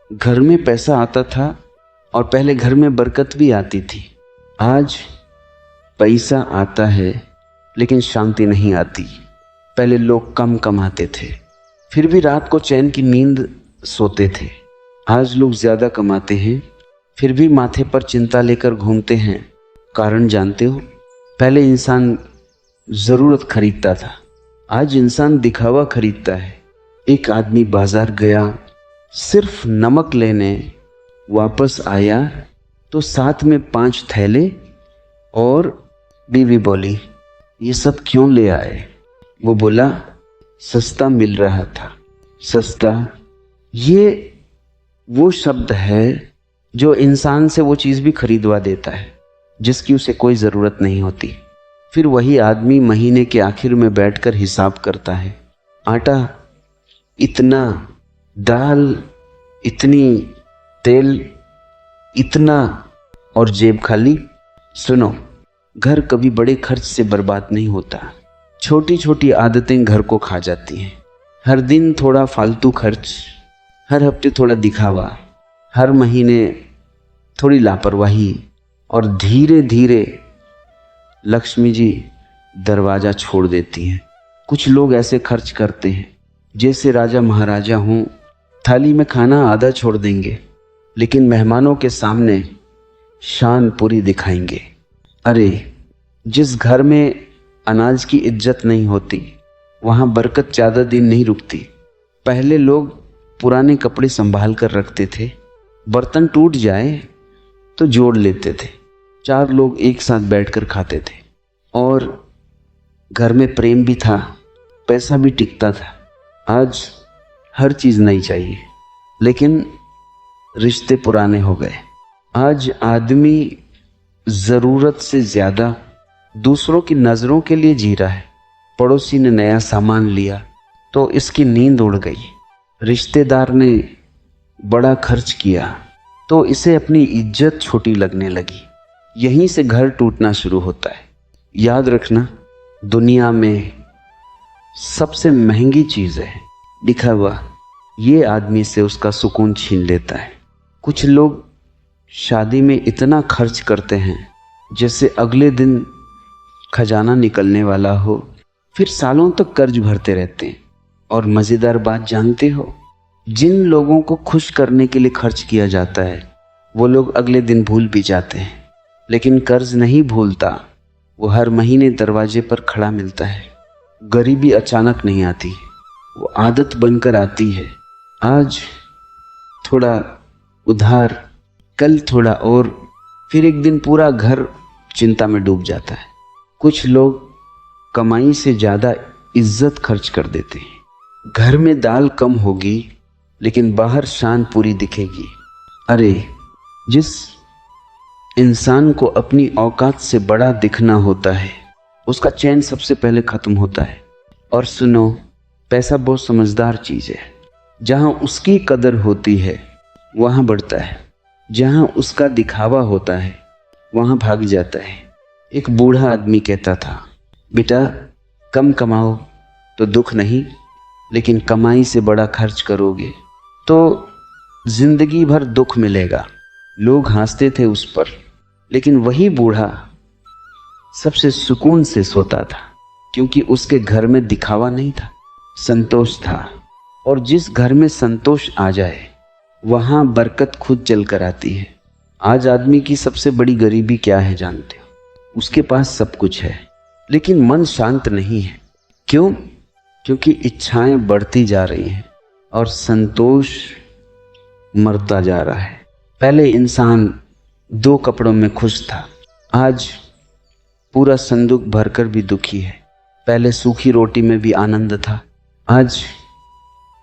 घर में पैसा आता था और पहले घर में बरकत भी आती थी। आज पैसा आता है लेकिन शांति नहीं आती। पहले लोग कम कमाते थे फिर भी रात को चैन की नींद सोते थे। आज लोग ज़्यादा कमाते हैं फिर भी माथे पर चिंता लेकर घूमते हैं। कारण जानते हो? पहले इंसान ज़रूरत खरीदता था, आज इंसान दिखावा खरीदता है। एक आदमी बाजार गया, सिर्फ नमक लेने, वापस आया तो साथ में 5 थैले और बीवी बोली, ये सब क्यों ले आए? वो बोला, सस्ता मिल रहा था। सस्ता, ये वो शब्द है जो इंसान से वो चीज़ भी खरीदवा देता है जिसकी उसे कोई ज़रूरत नहीं होती। फिर वही आदमी महीने के आखिर में बैठकर हिसाब करता है, आटा इतना, दाल इतनी, तेल इतना, और जेब खाली। सुनो, घर कभी बड़े खर्च से बर्बाद नहीं होता। छोटी छोटी आदतें घर को खा जाती हैं। हर दिन थोड़ा फालतू खर्च, हर हफ्ते थोड़ा दिखावा, हर महीने थोड़ी लापरवाही, और धीरे धीरे लक्ष्मी जी दरवाज़ा छोड़ देती हैं। कुछ लोग ऐसे खर्च करते हैं जैसे राजा महाराजा हों। थाली में खाना आधा छोड़ देंगे लेकिन मेहमानों के सामने शान पूरी दिखाएंगे। अरे, जिस घर में अनाज की इज्जत नहीं होती वहाँ बरकत ज़्यादा दिन नहीं रुकती। पहले लोग पुराने कपड़े संभाल कर रखते थे, बर्तन टूट जाए तो जोड़ लेते थे। 4 लोग एक साथ बैठकर खाते थे और घर में प्रेम भी था, पैसा भी टिकता था। आज हर चीज़ नहीं चाहिए लेकिन रिश्ते पुराने हो गए। आज आदमी ज़रूरत से ज़्यादा दूसरों की नज़रों के लिए जी रहा है। पड़ोसी ने नया सामान लिया तो इसकी नींद उड़ गई। रिश्तेदार ने बड़ा खर्च किया तो इसे अपनी इज्जत छोटी लगने लगी। यहीं से घर टूटना शुरू होता है। याद रखना, दुनिया में सबसे महंगी चीज़ है दिखावा। ये आदमी से उसका सुकून छीन लेता है। कुछ लोग शादी में इतना खर्च करते हैं जैसे अगले दिन खजाना निकलने वाला हो, फिर सालों तक कर्ज भरते रहते हैं। और मज़ेदार बात जानते हो? जिन लोगों को खुश करने के लिए खर्च किया जाता है वो लोग अगले दिन भूल भी जाते हैं, लेकिन कर्ज नहीं भूलता, वो हर महीने दरवाजे पर खड़ा मिलता है। गरीबी अचानक नहीं आती, वो आदत बनकर आती है। आज थोड़ा उधार, कल थोड़ा और, फिर एक दिन पूरा घर चिंता में डूब जाता है। कुछ लोग कमाई से ज़्यादा इज्जत खर्च कर देते हैं। घर में दाल कम होगी लेकिन बाहर शान पूरी दिखेगी। अरे, जिस इंसान को अपनी औकात से बड़ा दिखना होता है उसका चैन सबसे पहले ख़त्म होता है। और सुनो, पैसा बहुत समझदार चीज़ है। जहाँ उसकी कदर होती है वहाँ बढ़ता है, जहाँ उसका दिखावा होता है वहाँ भाग जाता है। एक बूढ़ा आदमी कहता था, बेटा कम कमाओ तो दुख नहीं, लेकिन कमाई से बड़ा खर्च करोगे तो जिंदगी भर दुख मिलेगा। लोग हंसते थे उस पर, लेकिन वही बूढ़ा सबसे सुकून से सोता था क्योंकि उसके घर में दिखावा नहीं था, संतोष था। और जिस घर में संतोष आ जाए वहाँ बरकत खुद चल कर आती है। आज आदमी की सबसे बड़ी गरीबी क्या है जानते हो? उसके पास सब कुछ है लेकिन मन शांत नहीं है। क्यों? क्योंकि इच्छाएं बढ़ती जा रही हैं और संतोष मरता जा रहा है। पहले इंसान 2 कपड़ों में खुश था, आज पूरा संदूक भरकर भी दुखी है। पहले सूखी रोटी में भी आनंद था, आज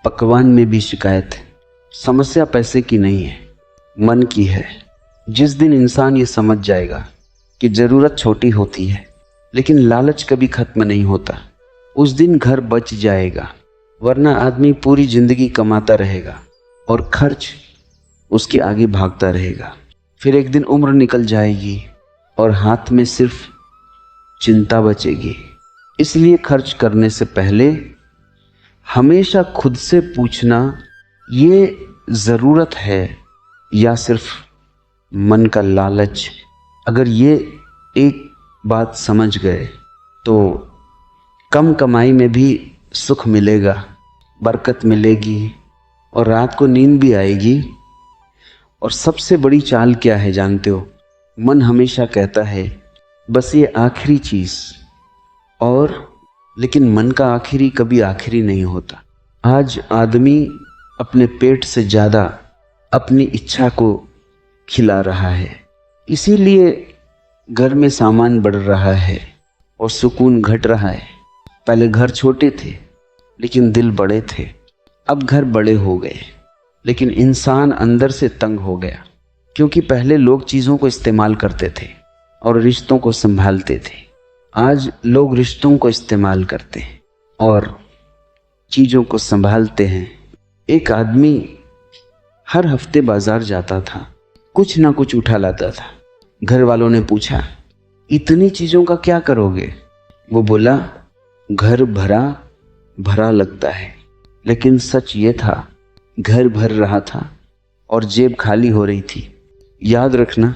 पकवान में भी शिकायत है। समस्या पैसे की नहीं है, मन की है। जिस दिन इंसान ये समझ जाएगा कि ज़रूरत छोटी होती है लेकिन लालच कभी खत्म नहीं होता, उस दिन घर बच जाएगा। वरना आदमी पूरी ज़िंदगी कमाता रहेगा और खर्च उसके आगे भागता रहेगा। फिर एक दिन उम्र निकल जाएगी और हाथ में सिर्फ चिंता बचेगी। इसलिए खर्च करने से पहले हमेशा खुद से पूछना, ये ज़रूरत है या सिर्फ मन का लालच, अगर ये एक बात समझ गए तो कम कमाई में भी सुख मिलेगा, बरकत मिलेगी और रात को नींद भी आएगी। और सबसे बड़ी चाल क्या है जानते हो? मन हमेशा कहता है बस ये आखिरी चीज़, और लेकिन मन का आखिरी कभी आखिरी नहीं होता। आज आदमी अपने पेट से ज़्यादा अपनी इच्छा को खिला रहा है, इसीलिए घर में सामान बढ़ रहा है और सुकून घट रहा है। पहले घर छोटे थे लेकिन दिल बड़े थे, अब घर बड़े हो गए लेकिन इंसान अंदर से तंग हो गया, क्योंकि पहले लोग चीज़ों को इस्तेमाल करते थे और रिश्तों को संभालते थे। आज लोग रिश्तों को इस्तेमाल करते हैं और चीज़ों को संभालते हैं। एक आदमी हर हफ्ते बाजार जाता था, कुछ ना कुछ उठा लाता था। घर वालों ने पूछा इतनी चीज़ों का क्या करोगे? वो बोला घर भरा भरा लगता है, लेकिन सच ये था घर भर रहा था और जेब खाली हो रही थी। याद रखना,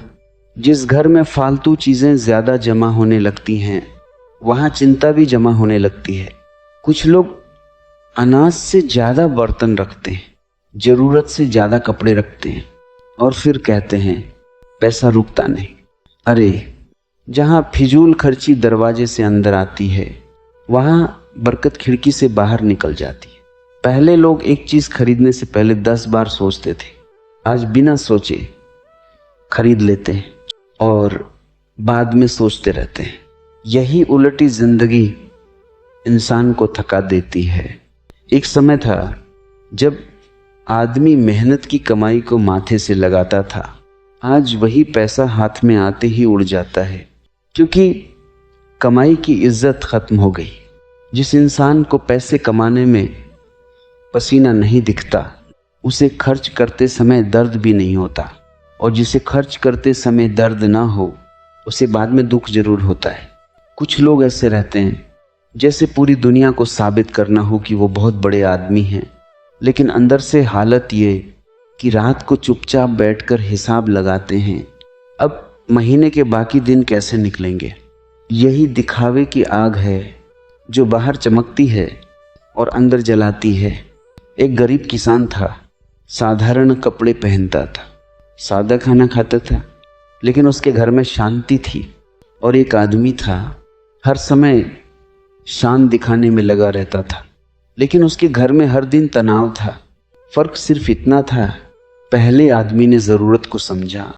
जिस घर में फालतू चीज़ें ज़्यादा जमा होने लगती हैं वहाँ चिंता भी जमा होने लगती है। कुछ लोग अनाज से ज़्यादा बर्तन रखते हैं, ज़रूरत से ज़्यादा कपड़े रखते हैं और फिर कहते हैं पैसा रुकता नहीं। अरे, जहाँ फिजूल खर्ची दरवाजे से अंदर आती है वहाँ बरकत खिड़की से बाहर निकल जाती है। पहले लोग एक चीज़ खरीदने से पहले 10 बार सोचते थे, आज बिना सोचे खरीद लेते हैं और बाद में सोचते रहते हैं। यही उलटी जिंदगी इंसान को थका देती है। एक समय था जब आदमी मेहनत की कमाई को माथे से लगाता था, आज वही पैसा हाथ में आते ही उड़ जाता है, क्योंकि कमाई की इज्जत खत्म हो गई। जिस इंसान को पैसे कमाने में पसीना नहीं दिखता उसे खर्च करते समय दर्द भी नहीं होता, और जिसे खर्च करते समय दर्द ना हो उसे बाद में दुख जरूर होता है। कुछ लोग ऐसे रहते हैं जैसे पूरी दुनिया को साबित करना हो कि वो बहुत बड़े आदमी हैं, लेकिन अंदर से हालत ये कि रात को चुपचाप बैठकर हिसाब लगाते हैं अब महीने के बाकी दिन कैसे निकलेंगे। यही दिखावे की आग है जो बाहर चमकती है और अंदर जलाती है। एक गरीब किसान था, साधारण कपड़े पहनता था, सादा खाना खाता था, लेकिन उसके घर में शांति थी। और एक आदमी था, हर समय शान दिखाने में लगा रहता था, लेकिन उसके घर में हर दिन तनाव था। फर्क सिर्फ इतना था, पहले आदमी ने ज़रूरत को समझा